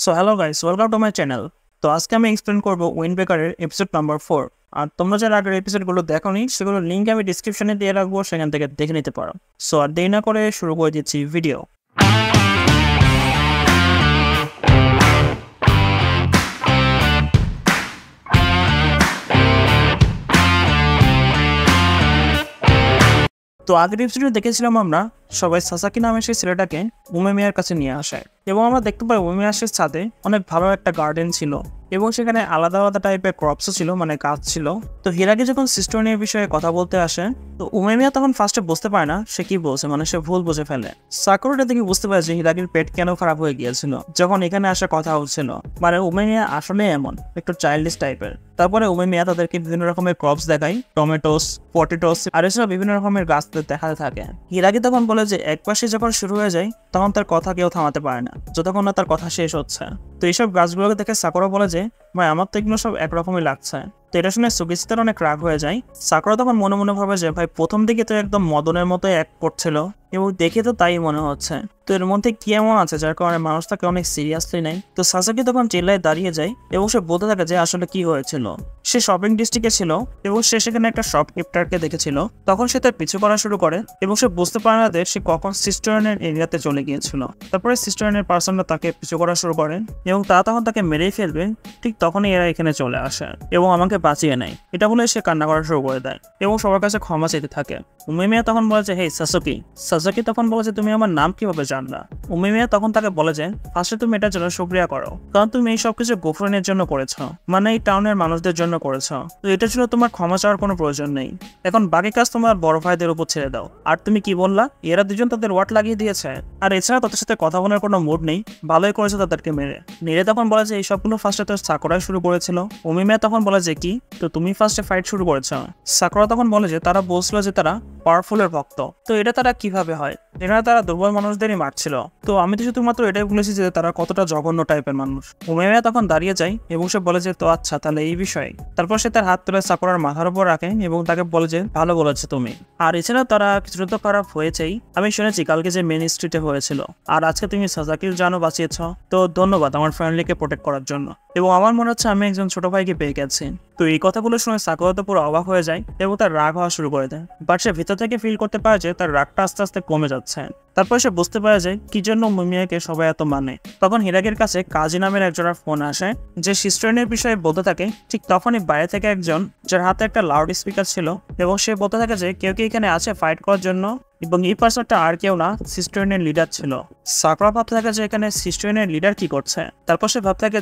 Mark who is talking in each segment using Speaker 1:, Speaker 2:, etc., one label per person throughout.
Speaker 1: So hello guys, welcome to my channel. তো আজকে আমি এক্সপ্লেন করবো উইন্ড ব্রেকারের এপিসোড নাম্বার 4। আর তোমরা যারা আগের এপিসোডগুলো দেখোনি সেগুলোর লিঙ্ক আমি ডিসক্রিপশনে দিয়ে রাখবো, সেখান থেকে দেখে নিতে পারো। সো আর দেরি না করে শুরু করে দিচ্ছি ভিডিও। তো আগের এপিসোডে দেখেছিলাম আমরা সবাই সাসাকি নামের সেই ছেলেটাকে উমেমিয়ার কাছে নিয়ে আসায়, এবং আমরা দেখতে পাই উমেমিয়ার ছাদে অনেক ভালো একটা গার্ডেন ছিল এবং সেখানে আলাদা আলাদা টাইপের ক্রপসও ছিল, মানে গাছ ছিল। তো হিরাকি যখন সিস্টোনিয়ার বিষয়ে কথা বলতে আসে, তো উমেমিয়া তখন ফার্স্টে বুঝতে পারে না সে কি বলছে, মানে সে ভুল বুঝে ফেলে। সাকুরাটা দেখে বুঝতে পারে যে হিরাকির পেট কেন খারাপ হয়ে গিয়েছিল যখন এখানে আসার কথা হচ্ছিল, মানে উমেমিয়া আসলে এমন একটু চাইল্ডিশ টাইপের। তারপরে উমেমিয়া তাদেরকে বিভিন্ন রকমের ক্রপস দেখায়, টমেটোস, পটেটোস আর এছাড়া বিভিন্ন রকমের গাছ দেখাতে থাকে। হিরাকি তখন বলে যে একপাশে যখন শুরু হয়ে যায় তখন তার কথা কেউ থামাতে পারে না যতক্ষণ না তার কথা শেষ হচ্ছে। তো এইসব গাছগুলোকে দেখে সাকুরা বলে যে ভাই আমার তো এগুলো সব একরকমই লাগছে। তো এটা শুনে সুগিচিতার অনেক রাগ হয়ে যায়। সাকুরা তখন মনে মনে ভাবে যে ভাই প্রথম দিকে তো একদম মদনের মতো এক করছিল এবং দেখে তো তাই মনে হচ্ছে, তো এর মধ্যে কি এমন আছে যার কারণে মানুষ তাকে অনেক সিরিয়াসলি নেয়। তো সাসাকি তখন চিল্লায় দাঁড়িয়ে যায় এবং সে বলতে থাকে যে আসলে কি হয়েছিল। সে শপিং ডিস্ট্রিক্টে ছিল এবং সে সেখানে একটা শপকিপারকে দেখেছিল। তখন সে তার পিছু করা শুরু করে এবং সে বুঝতে পারে না যে সে কখন সিস্টারনের এরিয়াতে চলে গিয়েছিল। তারপরে সিস্টারনের পার্সনরা তাকে পিছু করা শুরু করে এবং তারা তখন তাকে মেরেই ফেলবে, ঠিক তখনই এরা এখানে চলে আসে এবং আমাকে বাঁচিয়ে নেয়। এটা বলে সে কান্না করা শুরু করে দেয় এবং সবার কাছে ক্ষমা চাইতে থাকে। উমেমিয়া তখন বলে যে হেই সাসাকি। সাসাকি তখন বলে যে তুমি আমার নাম কিভাবে জানলা। উমেমিয়া তখন তাকে বলে যে ফার্স্টে তুমি এটার জন্য শুকরিয়া করো, কারণ তুমি এই সবকিছু গোফরেনের জন্য করেছো, মানে এই টাউনের মানুষদের জন্য করেছো। তো এটার জন্য তোমার ক্ষমা চাওয়ার কোনো প্রয়োজন নেই। এখন বাকি কাজ তোমার বড় ভাইদের উপর ছেড়ে দাও। আর তুমি কি বললা, এরা দুজন তাদের ওয়াট লাগিয়ে দিয়েছে আর এছাড়া তাদের সাথে কথা বলার কোনো মুড নেই, ভালোই করেছে তাদেরকে মেরে। নীরে তখন বলে যে এই সবগুলো ফার্স্টে তো সাকুরাই শুরু করেছিল। উমেমিয়া তখন বলে যে কি, তো তুমি ফার্স্টে ফাইট শুরু করেছো। সাকুরা তখন বলে যে তারা বলছিল যে তারা পাওয়ারফুলের ভক্ত, তো এটা তারা কিভাবে হয়, তারা দুর্বল মানুষদেরই মারছিল। তো আমি তো শুধুমাত্র এটাই বলেছি যে তারা কতটা জঘন্য টাইপের মানুষ। উমেমিয়া তখন দাঁড়িয়ে যায় এবং সে বলে যে তো আচ্ছা তাহলে এই বিষয়ে। তারপর সে তার হাত তুলে সাকুরার মাথার উপর রাখে এবং তাকে বলে যে ভালো বলেছে তুমি। আর এছাড়া তারা কিছুটা তো খারাপ হয়েছেই, আমি শুনেছি কালকে যে মেন স্ট্রিটে হয়েছিল, আর আজকে তুমি সাসাকির জানও বাঁচিয়েছ, তো ধন্যবাদ আমার ফ্যামিলিকে প্রোটেক্ট করার জন্য। এবং আমার মনে হচ্ছে আমি একজন ছোট ভাইকে পেয়ে গেছি। তো এই কথাগুলো শুনে সাকুরা তো পুরো অবাক হয়ে যায় এবং তার রাগ হওয়া শুরু করে দেয়, বাট সে ভিতর থেকে ফিল করতে পারে যে তার রাগটা আস্তে আস্তে কমে যাচ্ছে। তারপর সে বুঝতে পারে যে কি জন্য উমেমিয়াকে সবাই এত মানে। তখন হিরাকির কাছে কাজী নামের একজনের ফোন আসে যে সিস্টারনের বিষয়ে বলতে থাকে। ঠিক তখনই বাইরে থেকে একজন, যার হাতে একটা লাউড স্পিকার ছিল, এবং সে বলতে থাকে যে কেউ কি এখানে আছে ফাইট করার জন্য, এবং এই পার্সনটা আর কেউ না, সিস্টারনের লিডার ছিল। সাকুরা ভাবতে থাকে যে এখানে সিস্টারনের লিডার কি করছে। তারপর সে ভাবতে থাকে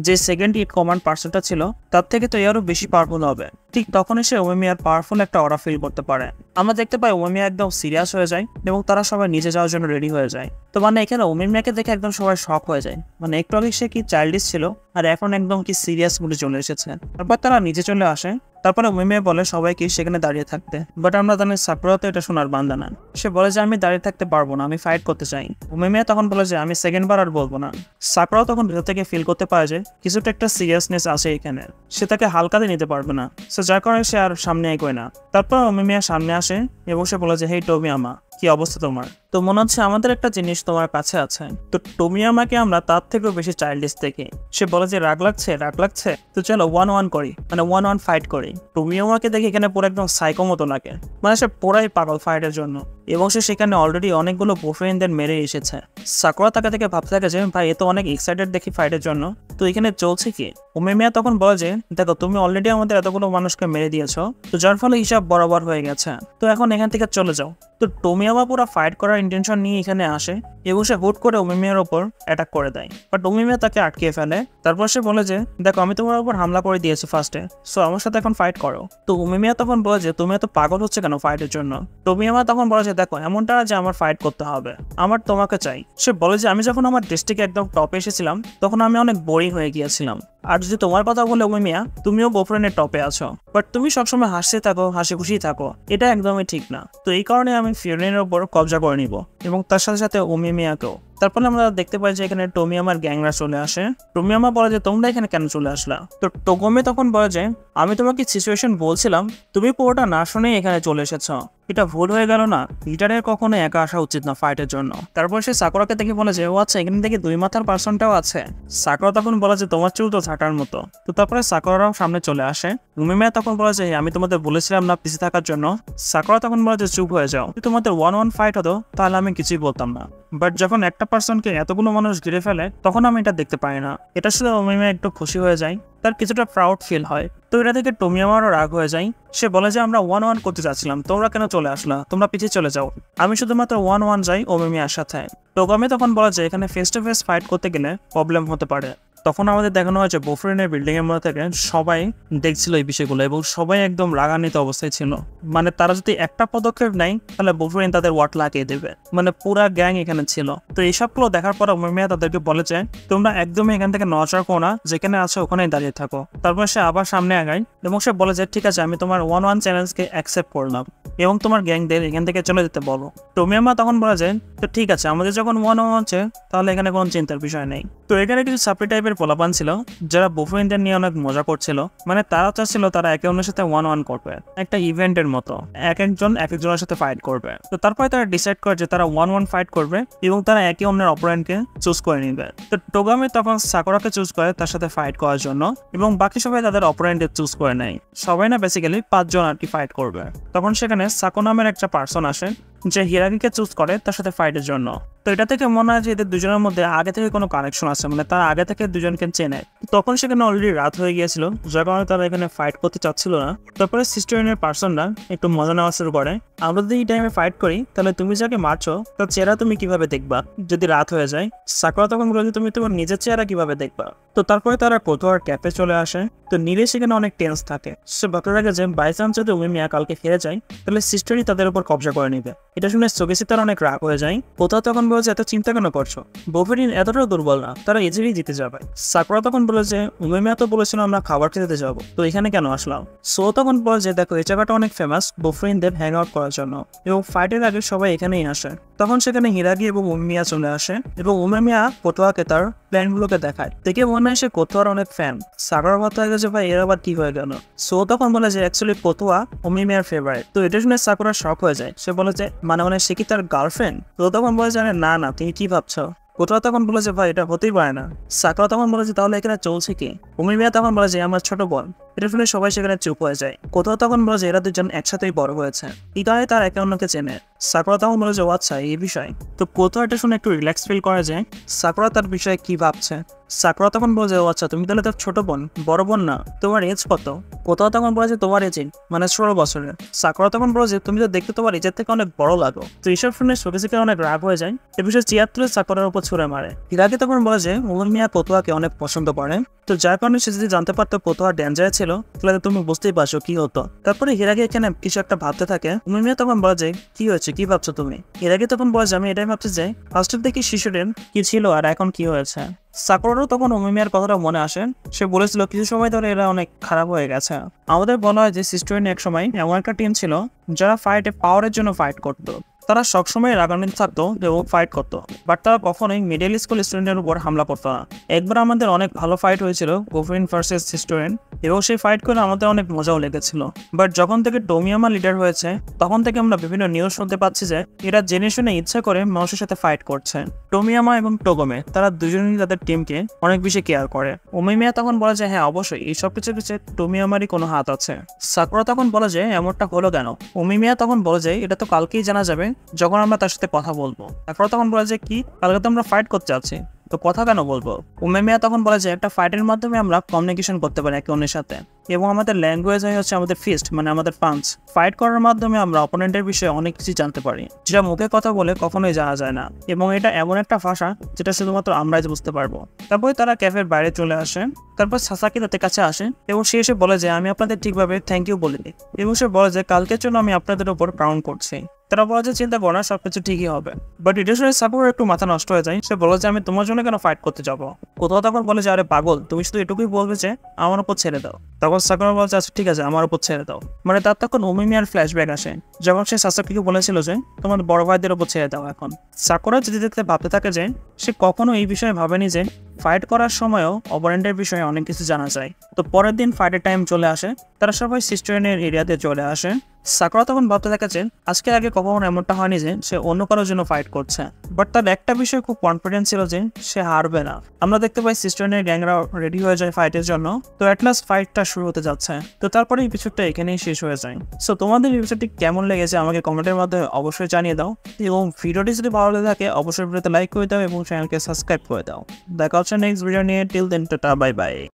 Speaker 1: যে সেকেন্ড ইন কমান্ড পার্সনটা ছিল তার থেকে তো আরো বেশি পাওয়ারফুল হবে। ঠিক তখনই সে উমেমিয়ার পাওয়ারফুল একটা অরা ফিল করতে পারে। আমরা দেখতে পাই উমেমিয়া একদম সিরিয়াস হয়ে যায় এবং তারা সবাই নিচে যাওয়ার জন্য রেডি হয়ে যায়। তো মানে এখানে উমেমিয়াকে দেখে একদম সবাই শক হয়ে যায়, মানে একটু আগে সে কি চাইল্ডিশ ছিল আর এখন একদম কি সিরিয়াস মুডে চলে এসেছে। তারপর তারা নিচে চলে আসে। তারপরে উমেমিয়া বলে সবাইকে সেখানে দাঁড়িয়ে থাকতে, বাট আমরা জানি সাকুরা তো এটা শোনার বান্দা না। সে বলে যে আমি দাঁড়িয়ে থাকতে পারবো না, আমি ফাইট করতে চাই। উমেমিয়া তখন বলে যে আমি সেকেন্ড বার আর বলবো না। সাকুরাও তখন ভেতর থেকে ফিল করতে পারে যে কিছুটা একটা সিরিয়াসনেস আছে এখানে, সে তাকে হালকাতে নিতে পারবে না, সে যার কারণে সে আর সামনে এগোয় না। তারপর উমেমিয়া সামনে আসে এবং সে বলে যে হেই টোমিয়ামা, কি অবস্থা তোমার? তো মনে হচ্ছে আমাদের একটা জিনিস তোমার কাছে আছে। তো টোমিয়ামাকে আমরা তার থেকেও বেশি চাইল্ডিশ দেখি। সে বলে যে রাগ লাগছে, তো চলো 1-1 করি, মানে 1-1 ফাইট করি। টোমিয়ামাকে দেখে এখানে পুরো একদম সাইকো মতো লাগে, মানে সে পুরাই পাগল ফাইটের জন্য, এবং সে সেখানে অলরেডি অনেকগুলো বয়ফ্রেন্ডদের মেরে এসেছে। সাকুরা তাকে থেকে ভাবতে থাকে যে ভাই এ তো অনেক এক্সাইটেড দেখি ফাইটের জন্য, তো এখানে চলছে কি। উমেমিয়া তখন বলে যে দেখো তুমি অলরেডি আমাদের এতগুলো মানুষকে মেরে দিয়েছো, তো যার ফলে হিসাব বরাবর হয়ে গেছে, তো এখন এখান থেকে চলে যাও। তো টোমিয়ামা পুরো ফাইট করার ইন্টেনশন নিয়ে এখানে আসে এবং সে হুট করে উমেমিয়ার ওপর অ্যাটাক করে দেয়, বাট উমেমিয়া তাকে আটকিয়ে ফেলে। তারপর সে বলে যে দেখো আমি তোমার উপর হামলা করে দিয়েছি ফার্স্টে, সো আমার সাথে এখন ফাইট করো। তো উমেমিয়া তখন বলে যে তুমি এত পাগল হচ্ছে কেন ফাইটের জন্য। টোমিয়ামা তখন বলে যে দেখো এমনটা না যে আমার ফাইট করতে হবে, আমার তোমাকে চাই। সে বলে যে আমি যখন আমার ডিস্ট্রিক্টে একদম টপে এসেছিলাম তখন আমি অনেক বোরিং হয়ে গিয়েছিলাম, আর যদি তোমার কথা বলে উমেমিয়া তুমিও বয়ফ্রেন্ডের টপে আছো, বাট তুমি সবসময় হাসতে থাকো, হাসি খুশি থাকো, এটা একদমই ঠিক না। তো এই কারণে আমি ফিওরিনের উপর কবজা করে নিব এবং তার সাথে সাথে উমেমিয়াকেও। তারপরে আমরা দেখতে পাই যে এখানে টোমিয়ামার গ্যাংরা চলে আসে। টোমিয়ামা বলে যে তোমরা এখানে কেন চলে আসলা? তো টোগোমে তখন বলে যে আমি তোমাকে সিচুয়েশন বলছিলাম, তুমি পুরোটা না শুনেই এখানে চলে এসেছো, এটা ভুল হয়ে গেল না? লিডারের কখনো একা আসা উচিত না ফাইটের জন্য। তারপর সে সাকুরাকে দেখে বলে যে ও আচ্ছা, এখানে দেখি 2 মাথার পার্সনটাও আছে। সাকুরা তখন বলে যে তোমার চুল তো ছাটার মতো। তো তারপরে সাকুরাও সামনে চলে আসে। উমেমিয়া তখন বলে যে আমি তোমাদের বলেছিলাম না পিছিয়ে থাকার জন্য। সাকুরা তখন বলে যে চুপ হয়ে যাও, যদি তোমাদের 1-1 ফাইট হতো তাহলে আমি কিছুই বলতাম না, বাট যখন একটা পার্সনকে এতগুলো মানুষ ঘিরে ফেলে তখন আমি এটা দেখতে পাই না। এটা শুধু উমেমিয়া একটু খুশি হয়ে যায়, তার কিছুটা প্রাউড ফিল হয়। তো এটা থেকে টোমিয়ামারও রাগ হয়ে যায়। সে বলে যে আমরা 1-1 করতে যাচ্ছিলাম, তোমরা কেন চলে আসলা? তোমরা পিছিয়ে চলে যাও, আমি শুধুমাত্র 1-1 যাই উমেমিয়ার সাথে। টোগোমে তখন বলে যে এখানে ফেস টু ফেস ফাইট করতে গেলে প্রবলেম হতে পারে। তখন আমাদের দেখানো হয়েছে বোফরেনের বিল্ডিং এর মধ্যে থেকে সবাই দেখছিল এই বিষয়গুলো এবং সবাই একদম রাগান্বিত অবস্থায় ছিল। মানে তারা যদি একটা পদক্ষেপ নেয় তাহলে বোফরেন তাদের ওয়াট লাগিয়ে দেবে, মানে পুরা গ্যাং এখানে ছিল। তো এইসবগুলো দেখার পর উমেমিয়া তাদেরকে বলে যে তোমরা একদমই এখান থেকে নড়াচড়া করো না, যেখানে আছো ওখানেই দাঁড়িয়ে থাকো। তারপর সে আবার সামনে আগায় এবং সে বলে যে ঠিক আছে, আমি তোমার 1-1 চ্যালেঞ্জকে অ্যাকসেপ্ট করলাম এবং তোমার গ্যাংদের এখান থেকে চলে যেতে বলো। টোমিয়ামা তখন বলে যে তো ঠিক আছে, আমাদের যখন 1-1 হচ্ছে তাহলে এখানে কোনো চিন্তার বিষয় নেই। তো এখানে কিছু সাপ্লি টাইপের পোলাপান ছিল যারা বোফরেনদের নিয়ে অনেক মজা করছিল, মানে তারা চাচ্ছিল তারা একে অন্যের সাথে 1-1 করবে, একটা ইভেন্টের মতো এক একজনের সাথে ফাইট করবে। তো তারপরে তারা ডিসাইড করে যে তারা 1-1 ফাইট করবে এবং তারা একে অন্যের অপোনেন্টকে চুজ করে নিবে। তো টোগামে তখন সাকুরাকে চুজ করে তার সাথে ফাইট করার জন্য এবং বাকি সবাই তাদের অপোনেন্টকে চুজ করে নেয়। সবাই না বেসিক্যালি 5 জন আর কি ফাইট করবে। তখন সেখানে সাকো নামের একটা পার্সন আসে যে হিরাগিকে চুজ করে তার সাথে ফাইটের জন্য। তো এটা থেকে মনে হয় যে এদের দুজনের মধ্যে আগে থেকে কোনো কানেকশন আছে, মানে তারা আগে থেকে দুজনকে চেনে। তখন সেখানে অলরেডি রাত হয়ে গিয়েছিল, যার কারণে তারা এখানে ফাইট করতে চাচ্ছিল না। তারপরে সিস্টারিনের পার্সনরা একটু মজা নেওয়া শুরু করে, আমরা যদি এই টাইমে ফাইট করি তাহলে তুমি যাকে মারছো তার চেহারা তুমি কিভাবে দেখবা যদি রাত হয়ে যায়? সাকুরা তখন বলে যে তুমি তোমার নিজের চেহারা কিভাবে দেখবা? তো তারপরে তারা কোথাও ক্যাফে চলে আসে। তো নীলে সেখানে অনেক টেন্স থাকে। সে ভাবতে থাকে যে বাই চান্স যদি উমেমিয়া কালকে ফিরে যায় তাহলে সিস্টারই তাদের উপর কবজা করে নিবে। এটা শুনে সোগেসি তার অনেক রাগ হয়ে যায়। কোথাও তখন বলে যে এত চিন্তা কেন করছো, বোফেরিন এতটাও দুর্বল না, তারা ইজিলি জিতে যাবে। সাকুরা তখন বলে যে উমেমিয়া তো বলেছিল আমরা খাবার খেতে যাবো, তো এখানে কেন আসলাম? সো তখন বলে যে দেখো এই জায়গাটা অনেক ফেমাস বোফেরিনদের হ্যাং আউট করার জন্য এবং ফাইটের আগে সবাই এখানেই আসে। তখন সেখানে হিরাগি এবং উমেমিয়া চলে আসে এবং উমেমিয়া কোটোয়াকে তার প্ল্যানগুলোকে দেখায়। দেখে মনে হয় সে কোটোয়ার অনেক ফ্যান। সাকুরা ভাবতে থাকে যে ভাই এর আবার কি হয়ে গেল? সো তখন বলে যে অ্যাকচুয়ালি কোটোয়া উমেমিয়ার ফেভারিট। তো এটা শুনে সাকুরা শক হয়ে যায়। সে বলে যে মানে সে কি তার গার্লফ্রেন্ড? তো তখন বলে যে না না, তুমি কি ভাবছো? কোটোয়া তখন বলে যে ভাই এটা হতেই পারে না। সাকুরা তখন বলে যে তাহলে এখানে চলছে কি? উমেমিয়া তখন বলে যে আমার ছোট বোন। এটা শুনে সবাই সেখানে চুপ হয়ে যায়। কোথাও তখন বলে যে এরা দুজন একসাথেই বড় হয়েছে, ইতায় তার একে অন্যকে চেনে। সাকুরা তখন বলে যে আচ্ছা এই বিষয়। তো কোথাও এটা শুনে একটু রিল্যাক্স ফিল করা যায় সাকুরা তার বিষয়ে কি ভাবছে। সাকুরা তখন বলে যে আচ্ছা তুমি তাহলে তার ছোট বোন, বড় বোন না? তোমার এজ কত? কোথাও তখন বলে যে তোমার এজ মানে 16 বছরের। সাকুরা তখন বলে যে তুমি তো দেখতে তোমার এজের থেকে অনেক বড় লাগো। তো এইসব শুনে সোগেসিকে অনেক রাগ হয়ে যায়। এ বিষয়ে চেয়ার তুলে সাকুরার উপর ছুড়ে মারে। হিরাগি তখন বলে যে উমেমিয়া কোটোয়াকে অনেক পছন্দ করে, তো যার কারণে সে যদি জানতে পারতো কোটোয়া ডেঞ্জারে ছিল তাহলে তুমি বুঝতেই পারছো কি হতো। তারপরে হিরাগি এখানে কিছু একটা ভাবতে থাকে। উমেমিয়া তখন বলে যে কি হয়েছে, কি ভাবছো তুমি? হিরাগি তখন বলে যে আমি এটাই ভাবছি যে ফার্স্টের দেখি শিশুদের কি ছিল আর এখন কি হয়েছে। সাকুরারও তখন উমেমিয়ার কথাটা মনে আসে। সে বলেছিল কিছু সময় ধরে এরা অনেক খারাপ হয়ে গেছে। আমাদের বলা হয় যে সিস্টারিন এক সময় এমন একটা টিম ছিল যারা ফাইটে পাওয়ারের জন্য ফাইট করতো। তারা সবসময় রাগান্বিত থাকতো এবং ফাইট করতো, বাট তারা কখনোই মিডল স্কুল স্টুডেন্টের উপর হামলা করতো না। একবার আমাদের অনেক ভালো ফাইট হয়েছিল গোফরিন ভার্সেস সিস্টারিন এবং সেই ফাইট করে আমাদের অনেক মজাও লেগেছিল। বাট যখন থেকে টোমিয়ামা লিডার হয়েছে তখন থেকে আমরা বিভিন্ন নিউজ শুনতে পাচ্ছি যে এরা জেনে শুনে ইচ্ছা করে মানুষের সাথে ফাইট করছে। টোমিয়ামা এবং টোগোমে তারা দুজনেই তাদের টিমকে অনেক বেশি কেয়ার করে। উমেমিয়া তখন বলে যে হ্যাঁ অবশ্যই এই সব কিছু পিছিয়ে টোমিয়ামারই কোনো হাত আছে। সাকুরা তখন বলে যে এমনটা হলো কেন? উমেমিয়া তখন বলে যে এটা তো কালকেই জানা যাবে যখন আমরা তার সাথে কথা বলবো। সাকুরা তখন বলে যে কি, কালকে তো আমরা ফাইট করতে যাচ্ছি, তো কথা কেন বলবো? উমেমিয়া তখন বলে যে একটা ফাইটের মাধ্যমে আমরা কমিউনিকেশন করতে পারি একে অন্যের সাথে এবং আমাদের ল্যাঙ্গুয়েজ হচ্ছে আমাদের ফিস্ট মানে আমাদের পাঞ্চ। ফাইট করার মাধ্যমে আমরা অপোনেন্টের বিষয়ে অনেক কিছু জানতে পারি যেটা মুখে কথা বলে কখনোই জানা যায় না এবং এটা এমন একটা ভাষা যেটা শুধুমাত্র আমরাই বুঝতে পারবো। তারপরে তারা ক্যাফের বাইরে চলে আসে। তারপর সাসাকি তাদের কাছে আসে এবং সে এসে বলে যে আমি আপনাদের ঠিকভাবে থ্যাংক ইউ বলিনি এবং সে বলে যে কালকের জন্য আমি আপনাদের উপর প্রাউন্ড করছি তারা বলে যে চিন্তা করো না, সবকিছু ঠিকই হবে। বাট এটা শুনে সাকুরার একটু মাথা নষ্ট হয়ে যায়। সে বলে যে আমি তোমার জন্য কেন ফাইট করতে যাবো। কোথাও তখন বলে যে আরে পাগল, তুমি শুধু এটুকুই বলবে যে আমার উপর ছেড়ে দাও। তখন সাকুরা বলছে আচ্ছা ঠিক আছে, আমার উপর ছেড়ে দাও। মানে তার তখন উমিমিয়ার ফ্ল্যাশব্যাক আসে, যখন সে সাসাকিকে বলেছিল যে তোমার বড় ভাইদের উপর ছেড়ে দাও। এখন সাকুরা যেতে যেতে ভাবতে থাকে যে সে কখনো এই বিষয়ে ভাবেনি যে ফাইট করার সময়ও অপারেন্টের বিষয়ে অনেক কিছু জানা যায়। তো পরের দিন ফাইটের টাইম চলে আসে, তারা সবাই সিস্টারেনের এরিয়াতে চলে আসে। সাকুরা তখন ভাবতে থাকে যে আজকে আগে কখনো এমনটা হয়নি যে সে অন্য কারোর জন্য ফাইট করছে। বাট তার একটা বিষয়ে খুব কনফিডেন্স ছিল যে সে হারবে না। আমরা দেখতে পাই সিস্টারেনের গ্যাংরা রেডি হয়ে যায় ফাইটের জন্য। তো অ্যাট লাস্ট ফাইটটা শুরু হতে যাচ্ছে। তো তারপরে এই এপিসোডটা এখানেই শেষ হয়ে যায়। সো তোমাদের এপিসোডটি কেমন লেগেছে আমাকে কমেন্টের মাধ্যমে অবশ্যই জানিয়ে দাও, এবং ভিডিওটি যদি ভালো লেগে থাকে অবশ্যই ভিডিওতে লাইক করে দাও এবং চ্যানেলকে সাবস্ক্রাইব করে দাও। দেখা হচ্ছে নেক্সট ভিডিও নিয়ে। Till then tata, bye by.